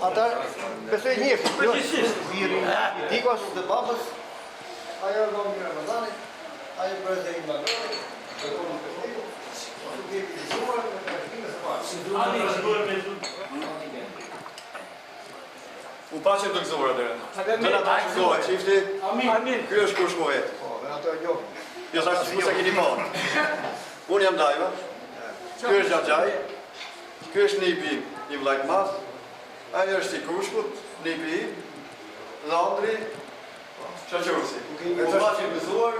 Ata besoj njëftë, viri i Dikos dhe babës, ajo do një Ramazanit, ajo brezë i Magori, dhe konë në përshtivu, të djepi të zuar, dhe të rëshkime së parë. U paqe të gëzuar dhe. Dhe në ta shkohet, qifti, kjo është kur shkohet. Dhe ato e gjohë. Jo, sa shku se kini parë. Unë jam Dajva, kjo është Gjagjaj, kjo është nipi i vlajt mas, ajo është i Kushkut, nipi i, dhe Andri, Qaqursi. U paqe të gëzuar,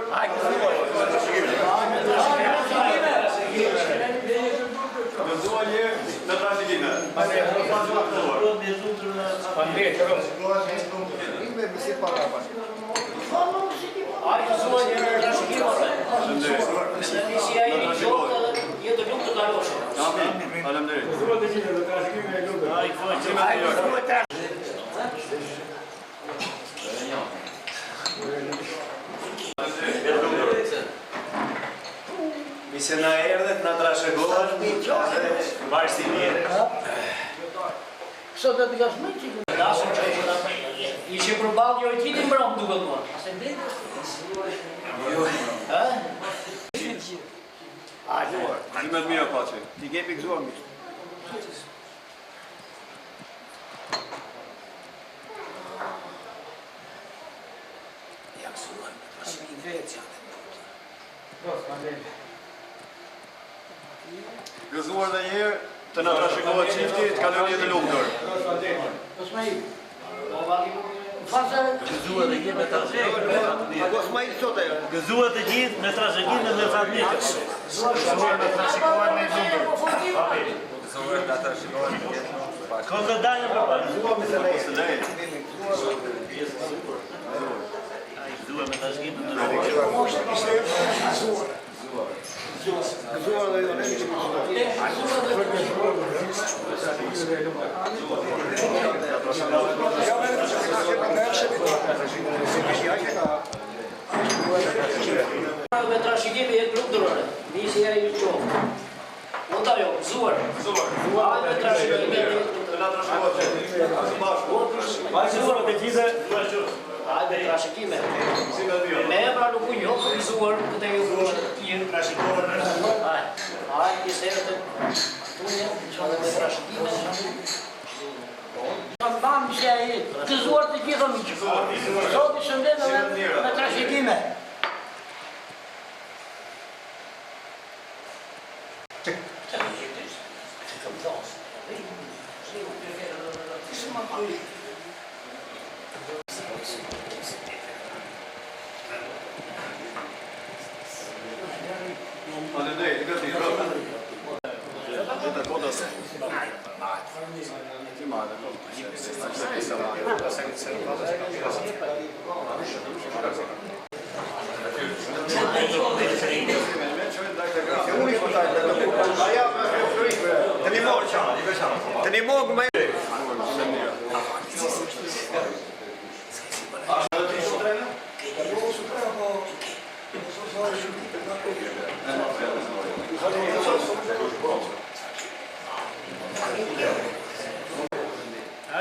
gëzuar një në trashikime. Se na erdhet, na trashëgohet, bashkë si mirë. Sot do të gazmoj që të dasëm që ishe përballë jo i titi mbram duke të marë. Ase blejtë? A, gjuar. Ti me të mija pache. Ti kepi gëzuar mishë. Ja gëzuar, asë një vetë janë. Gëzuar dhe njerë të në trashikohet qifti të kalon jetë lumëtër. Gëzuar dhe gjithë me trashikohet. Gëzuar dhe gjithë me trashikohet dhe me familjes. Gëzuar me trashikohet me lumëtër. Gëzuar dhe trashikohet me jetë. Këllë dajnë për parë. Gëzuar me se lejë. Gëzuar me trashikohet me lumëtër. Gëzuar dhe jo nemi që Me trashikimi e grupë dërore, nisi e ju qohë. Ota jo, gëzuar. Gëzuar me trashikimi e grupë dërore. Gëzuar dhe gjithë. Hajde trashikime. Me ebra nuk u njohë, gëzuar këtë e ju grushtë të tjirë. Hajde, kisë e të tunje, që dhe me trashikime. Në mamë që e jetë, gëzuar të gjithë më që. Sot i shëndetë me trashikime.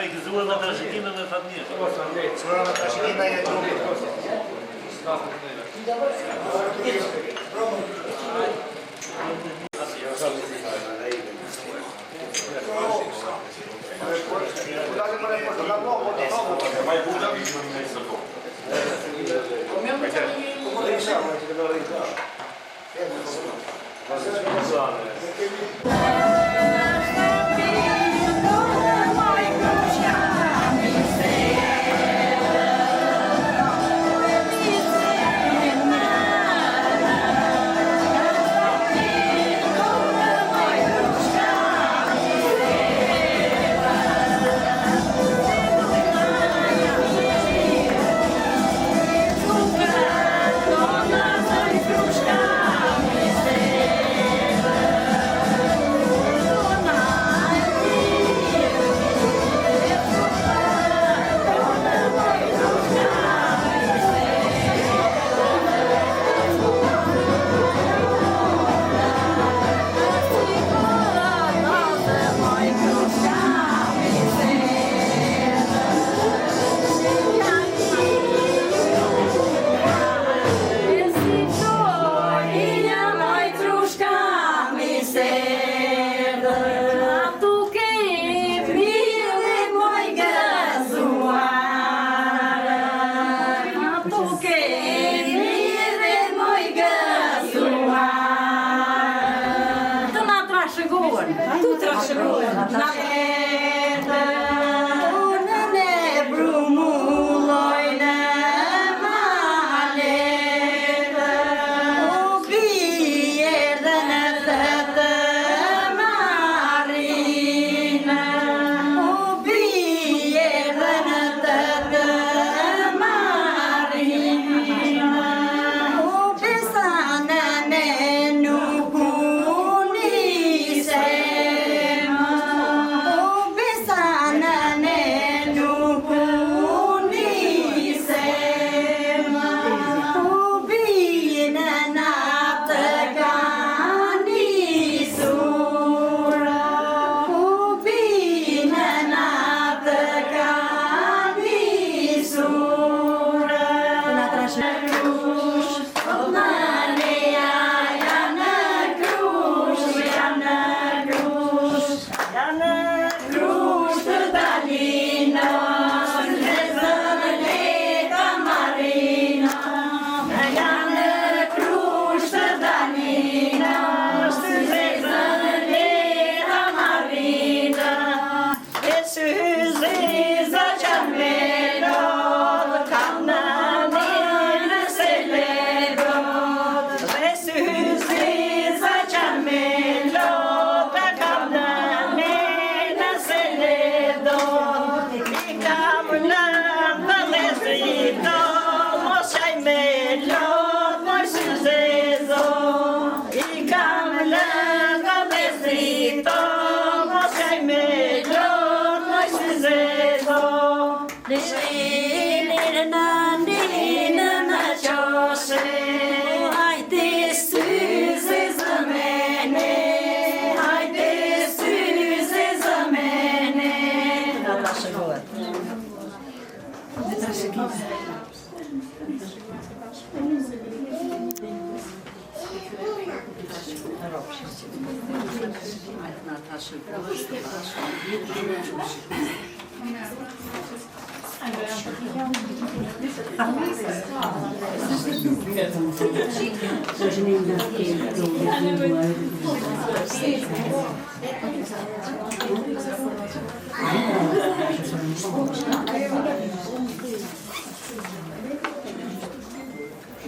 Ai gëzuar me trashëgime me familje.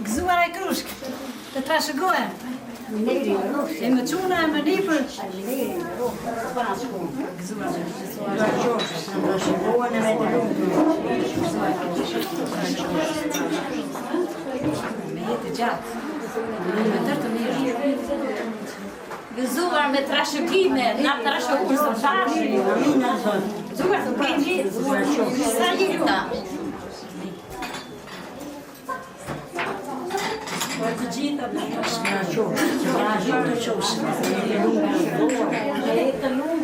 Gëzuar e krushk, të trashëgohen. E më quna e më nipër. Me jetë gjatë. Me tërë të mirë. Gëzuar me trashëgime, na trashëguar së tashi. Gëzuar të kënjë, sa jeta. Të gjitha në trashëgime. Të qoshë. Të lumë,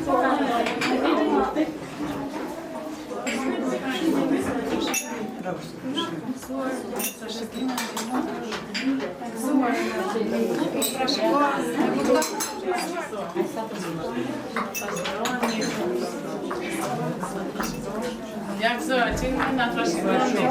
Jak zobaczymy na traszygowanie.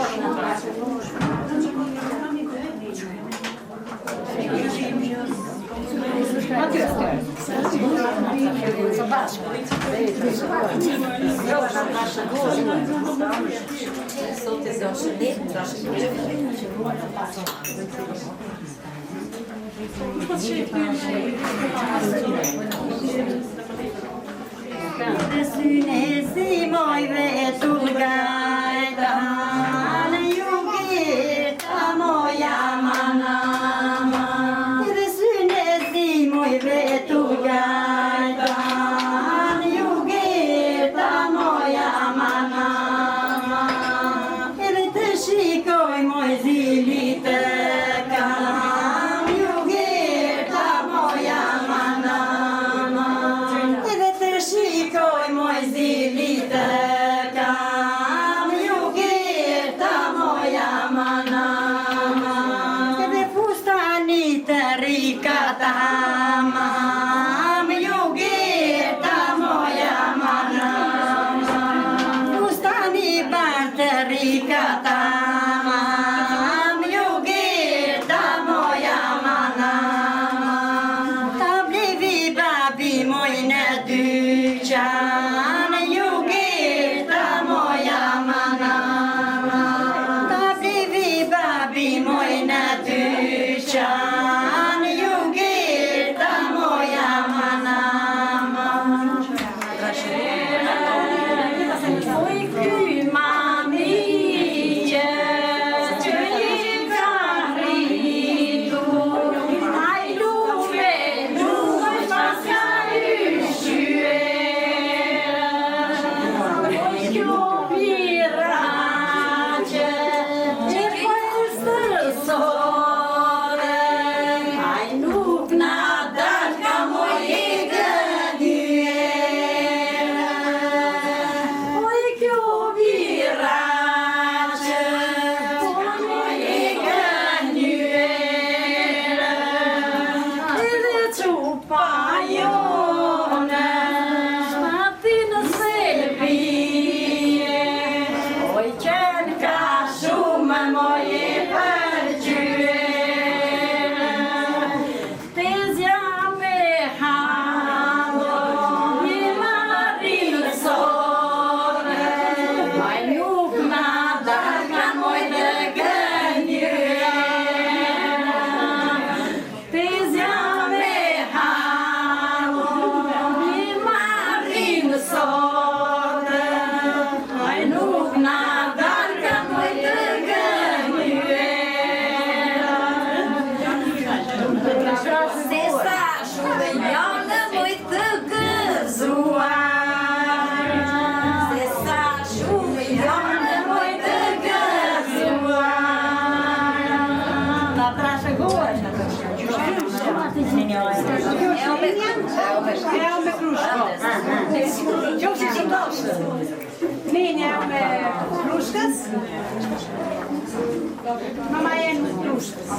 Mama e në plushkës.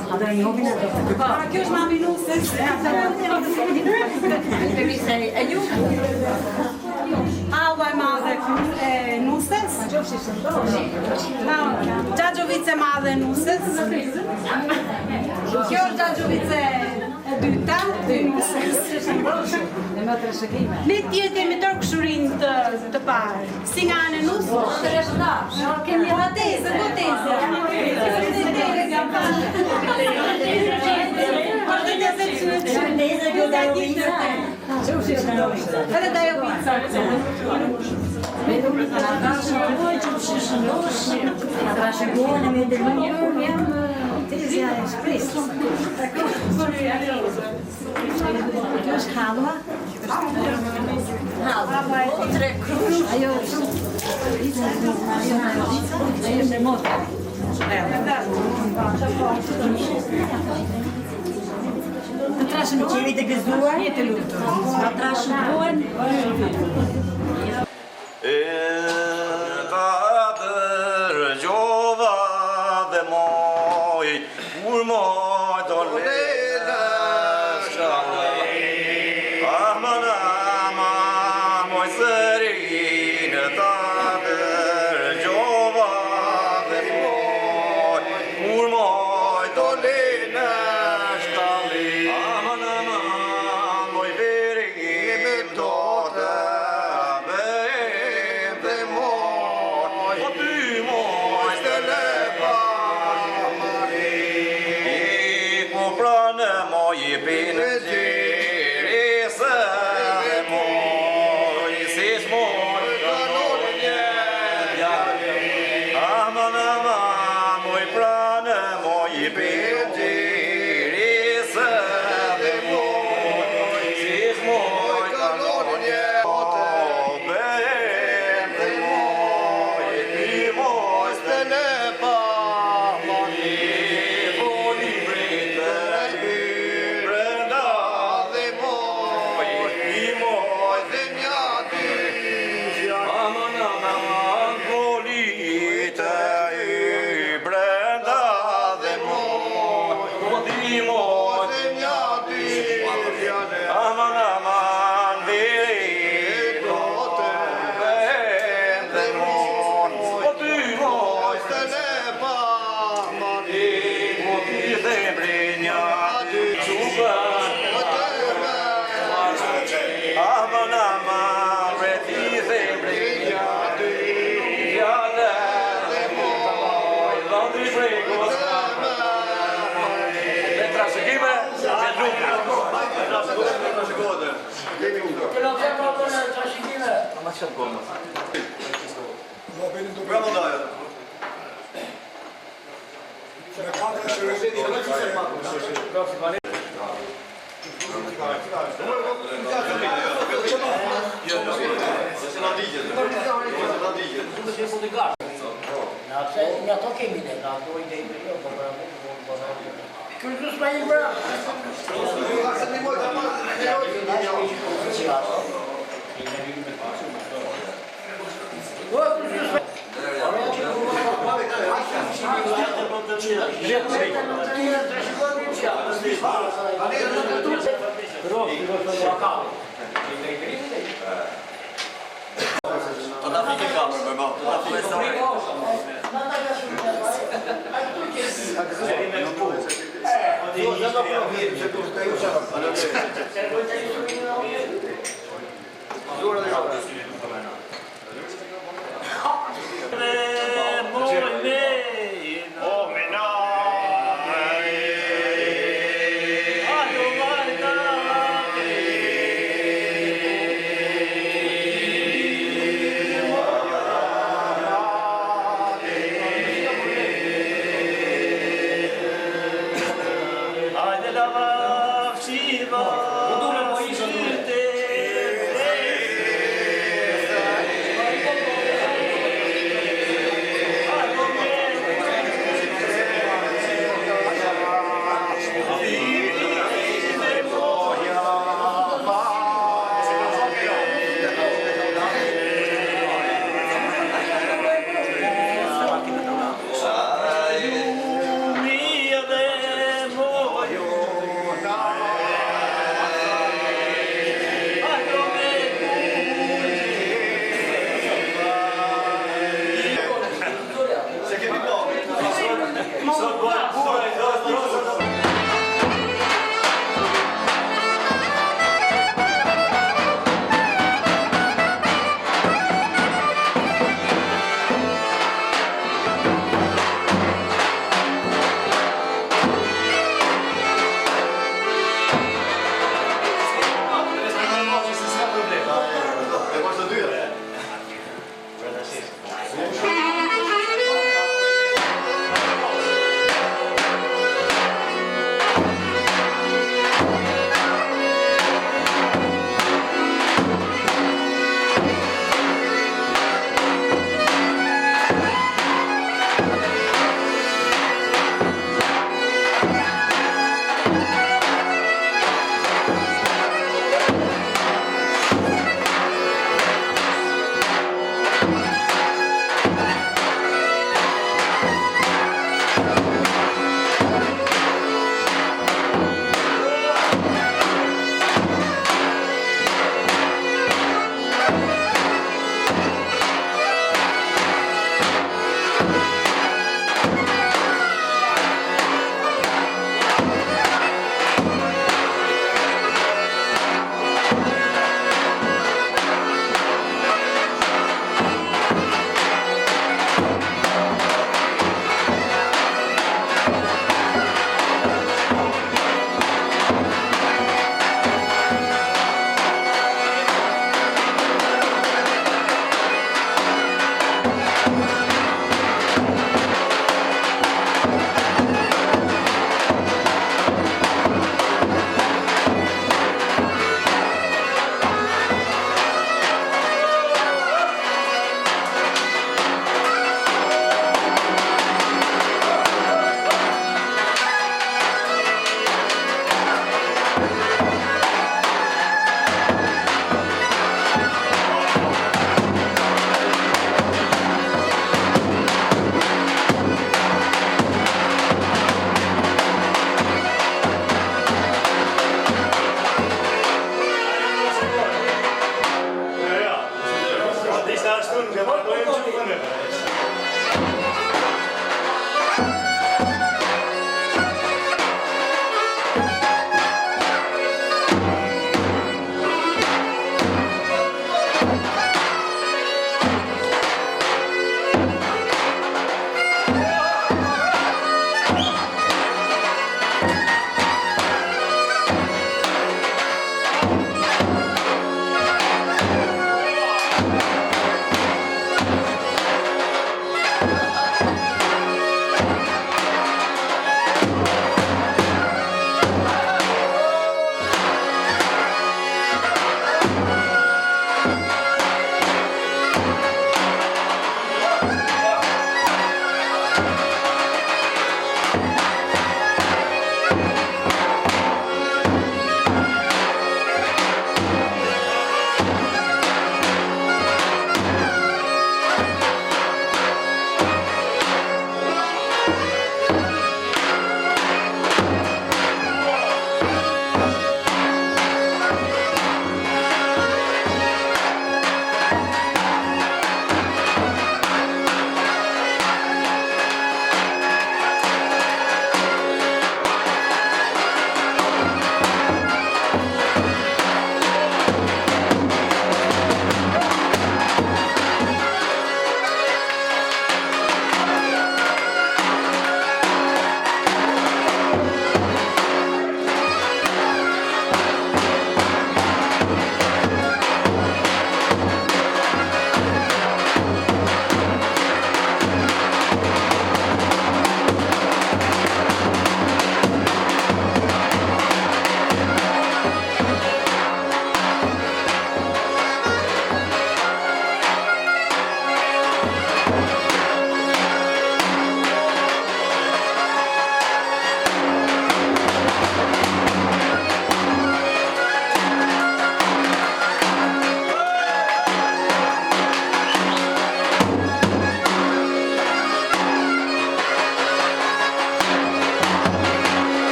Kjo është mami nusës. Alba e madhe nusës. Gjagjovice madhe nusës. Kjo është gjagjovice e dyta, dy nusës. Ne tjetë jemi tërë këshurin të parë. Si nga anë nusë? Kemi atese, botese. Por Edhe da Jovica. Trashegohen me dëmur, jam tezja e shpresës. Kjo është halva. Halva, tre krush. Ajo është me motë. Të trashën qevi të gëzuar, jetë lutë. Të trashën buen.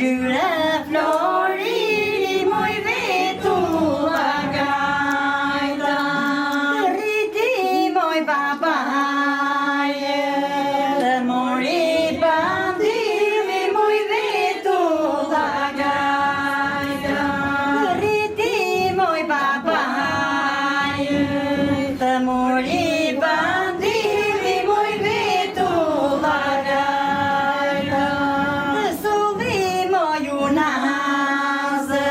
hyre flori moj vetu lagajta rriti moj babaje mori bandimi moj vetu lagajta rriti moj babaje mori bandimi moj vetu lagajta solli moju nazë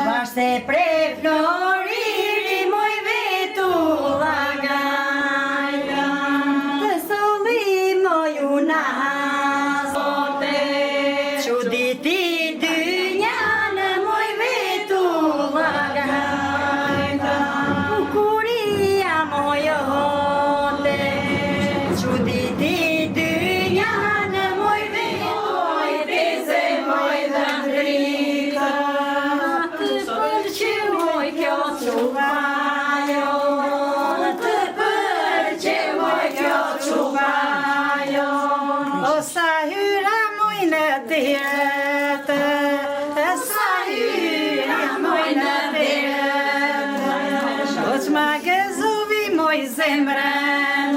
vashte pre floriri moj vetu lagajta solli moju nazë çuditi dynjanë moj vetu lagajta bukuria mojote çuditi dynjanë moj vetu teze moj dhëndrita të pëlqeu moj kjo çuvajo të pëlqeu moj kjo çuvajo o sa hyra moj në direte sa hyra moj në direte o çma gëzovi moj zemrën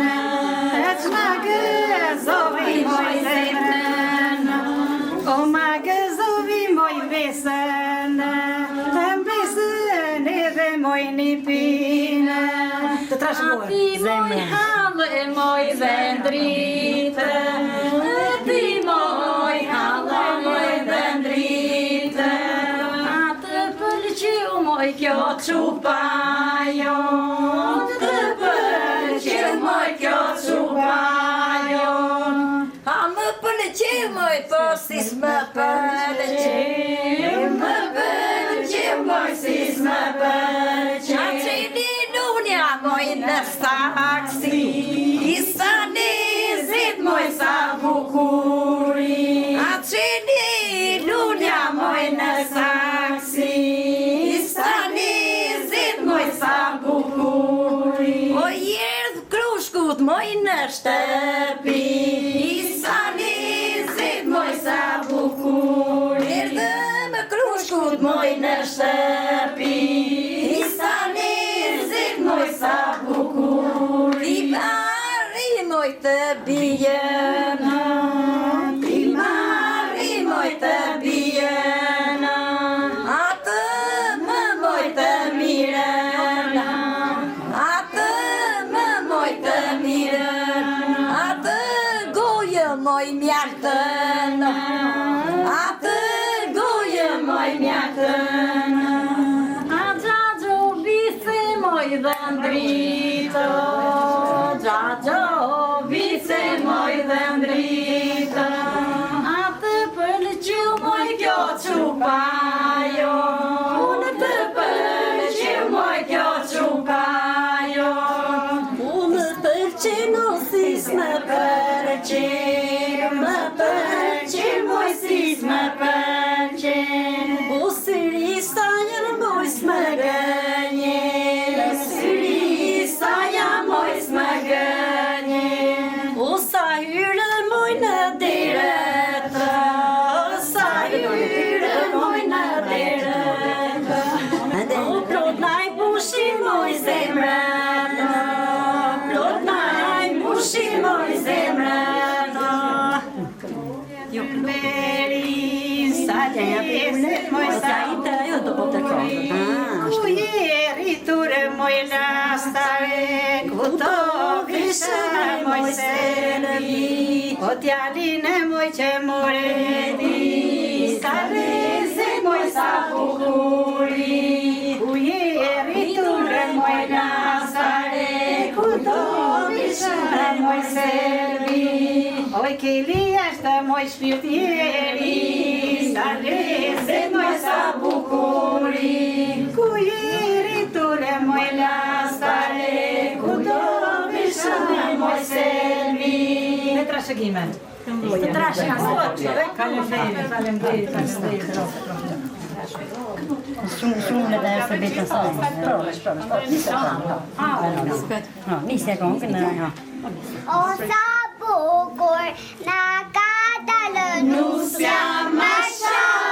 çma gëzovi moj zemrën o ma gëzovi moj besën besën edhe moj nipinë të trashëgoj zemrën halë moj vendrite ti moj halë moj vendrite atë pëlqeu moj kjo çupajo të pëlqeu moj kjo çupajo a më pëlqeu moj po si s'më pëlqeu më pëlqeu moj si s'më pëlqeu a qeni nunja moj në saksi i sa nezit moj sa bukuri a qeni nunja moj në saksi i sa nezit moj sa bukuri o jerdh krushkut moj në shtëpi i sa nezit moj sa bukuri erdhëm krushkut moj në shtëpi i sa nezit moj sa bukuri marri moj të bijena ti marri moj të bijena atë më moj të mirena atë më moj të mirena atë gojë moj mjaftën atë gojë moj mjaftën a gjaxho vice moj dhëndrito gjaxho vice moj dhëndrito atë pëlqeu moj kjo çupajo unë të pëlqeu moj kjo çupajo unë pëlqenu si s'më pëlqeu më pëlqeu moj si s'më pëlqeu busiri sa janë moj s'më gënje busiri sa janë moj s'më gënje o sa hyre moj në direte sa hyre moj në direte o plot naj pushi moj zemrën plot naj pushi moj zemrën jo pleri sa janë pjesët moj sa jo do po të u jeri ture moj lastare ku to vishë moj servi o t'jaline moj që moredi sa reze moj sa bukuri u jeri ture moj lastare ku to vishë moj servi oj kili është moj shpirtjeri sa reze moj sa bukuri ku jeri ture moj lastare ku to vishë moj servi me trashëgime të trashëgime faleminderit Shumë dhe se bitën së Nisë kongën O sa bukur na ka dalë nusja më shumë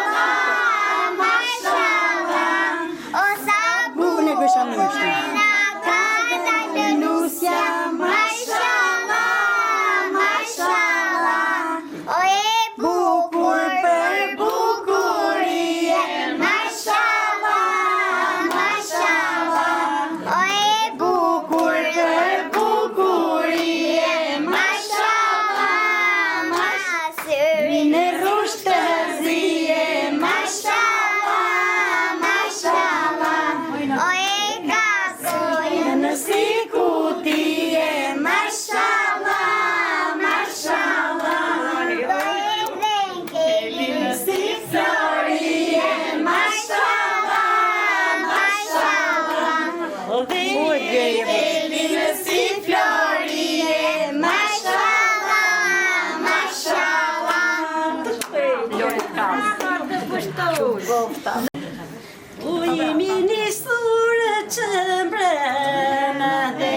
U jemi nisur që mbrëmë dhe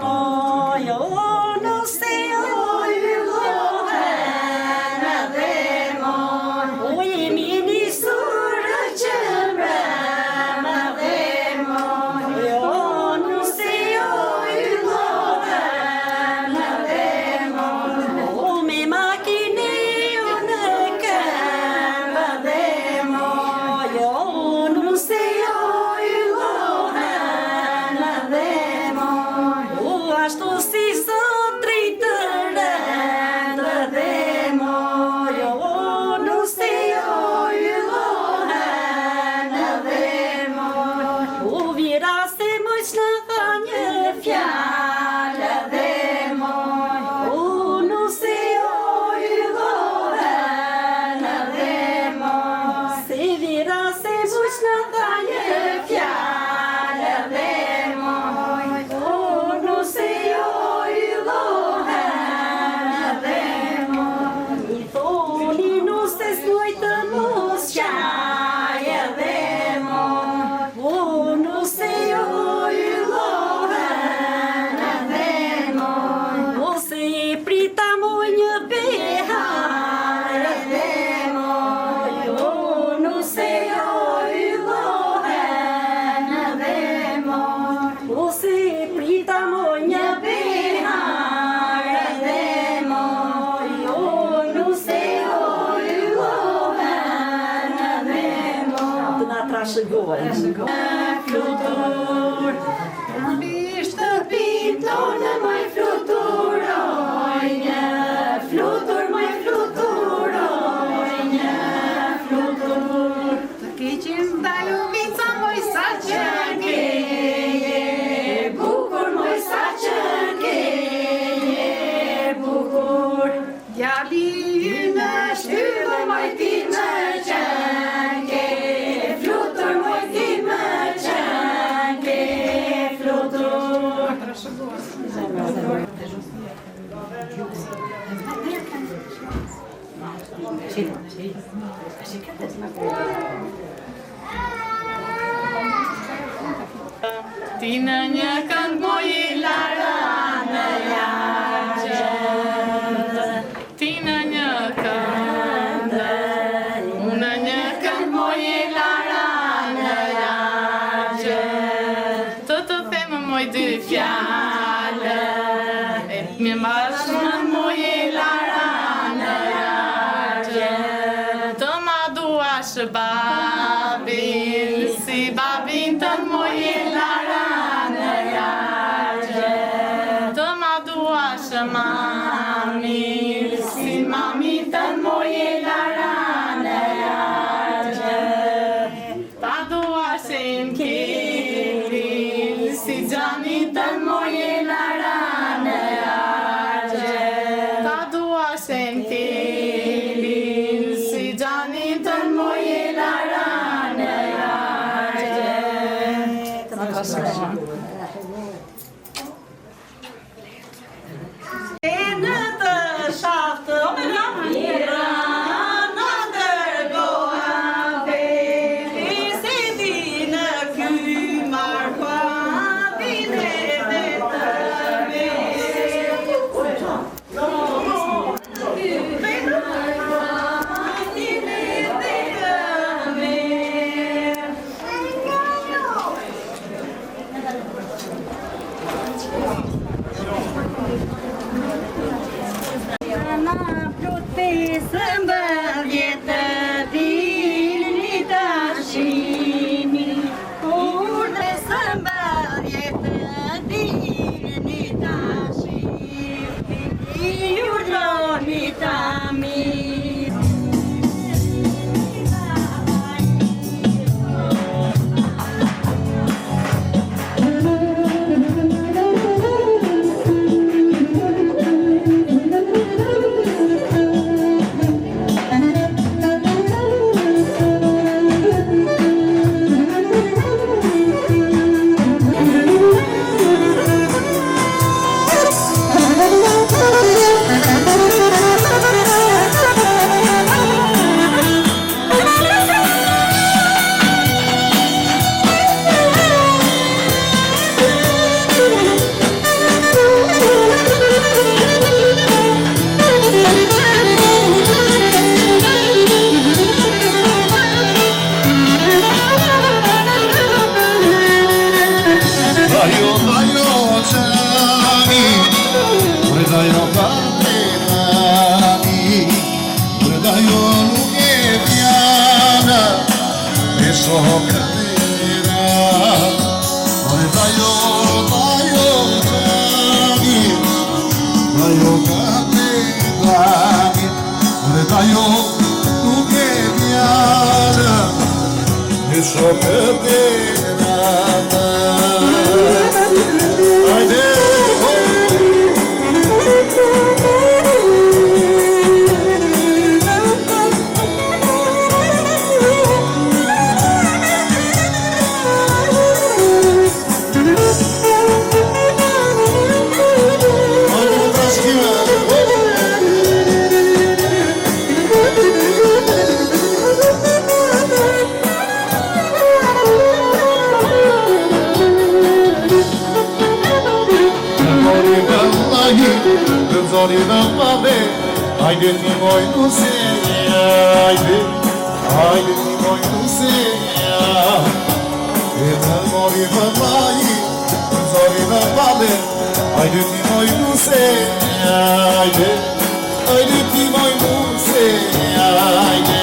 mojo nëse o yllohen dhe moj. U jemi nisur që mbrëmë dhe mojo nëse o yllohen dhe moj. U me makine në këmbë dhe mojo nëse o yllohen dhe moj. U ashtu si sot dritë rëndë dhe mojo nëse o yllohen dhe moj. U vira se moj që në tha një fjallë dhe moj. U nëse o yllohen dhe moj. Se vira se moj që në tha një fjallë dhe moj. U nëse o yllohen dhe moj. I thoni nëse s'noj të mos qaj dhe moj. U nëse o yllohen dhe moj. Ose e prita moj një behar dhe moj. U nëse o yllohen dhe moj. Ose e prita moj një behar dhe moj. U nëse o yllohen dhe moj. Të na trashëgojnë. Flutur, mbi shtëpin tonë moj fluturoj një flutur, moj fluturoj një flutur. Të keqim da luvica moj sa që Ke je bukur, moj sa që ke je bukur. djali Në shtyllë moj ti më qënke, flutur moj ti më qënke, flutur. Ti në një kënd moj i lara në lagje. Ti në një kënd, unë në një kënd moj i lara në lagje. Të them moj dy fjallë, e mi bashkë moj i lara në lagje. Të ma duash babin, si babin të moj i lara në lagje. Të ma duash mami, si mami të moj i lara në lagje. Ta duashin kilin, si gjani të moj i lara në lagje. Ta duashin kilin, si gjani të moj i lara në lagje. E në të shaftë me nga mira, në dërgoha veli, se di në ky marpa, vine dhe të veli. Na protestë mbëdhjetë dilni tashimi, kur dhe së mbëdhjetë dilni tashimi, i urdhoni tami. Haydi ti moj nuseja, haydi ti moj nuseja. E të mori vëllaji, të zori në pale. Haydi ti moj nuseja, haydi ti moj nuseja, haydi.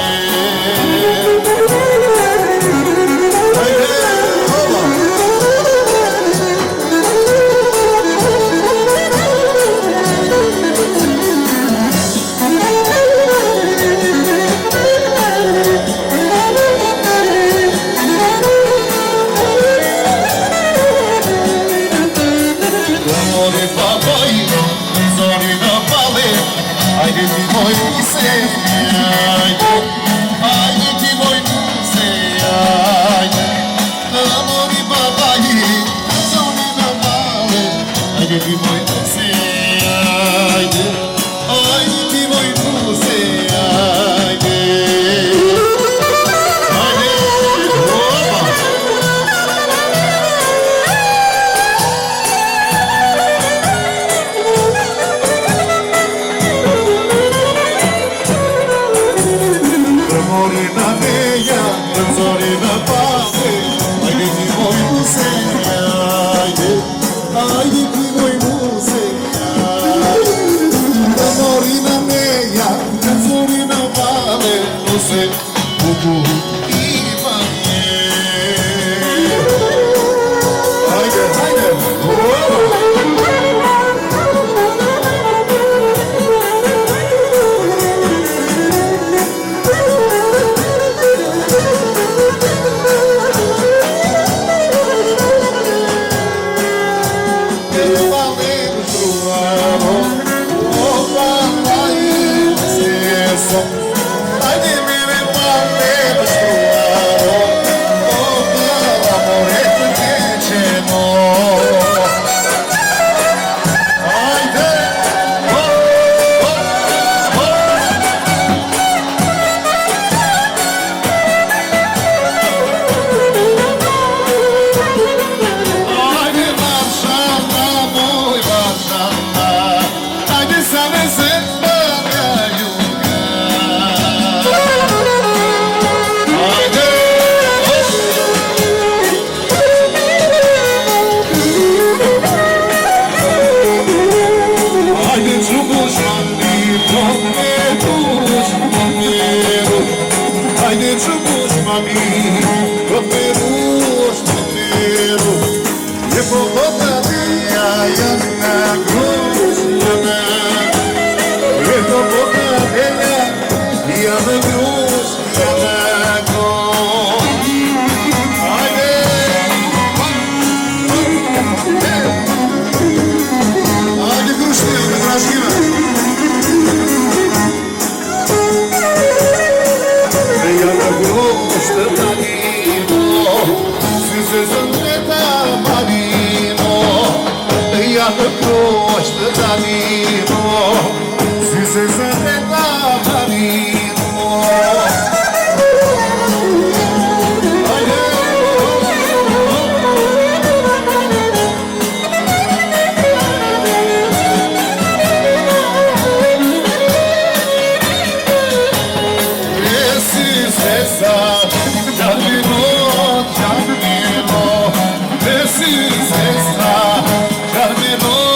Carmelo,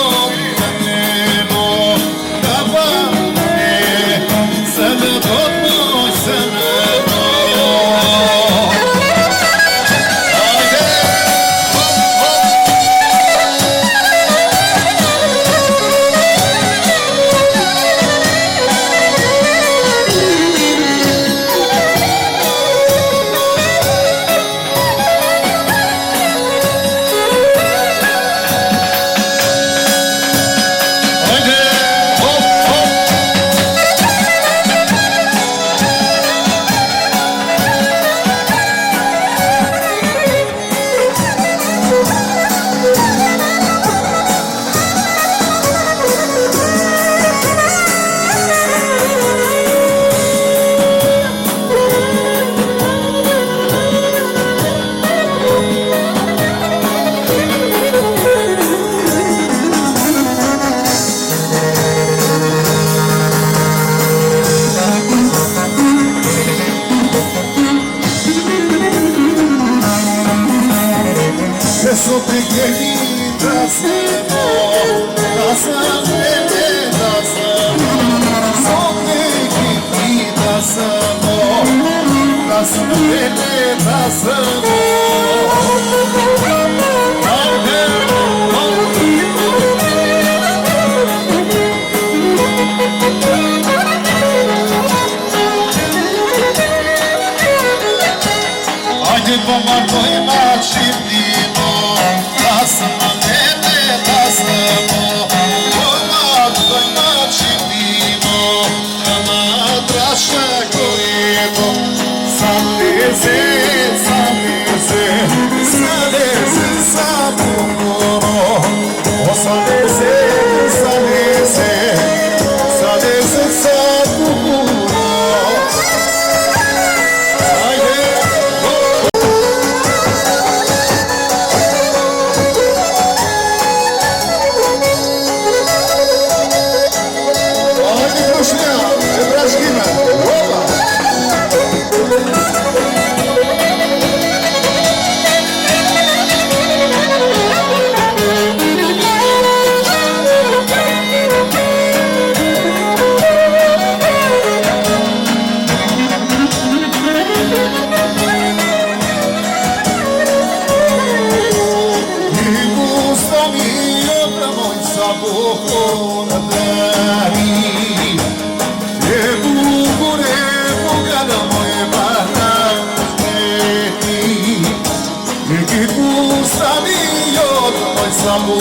Sabu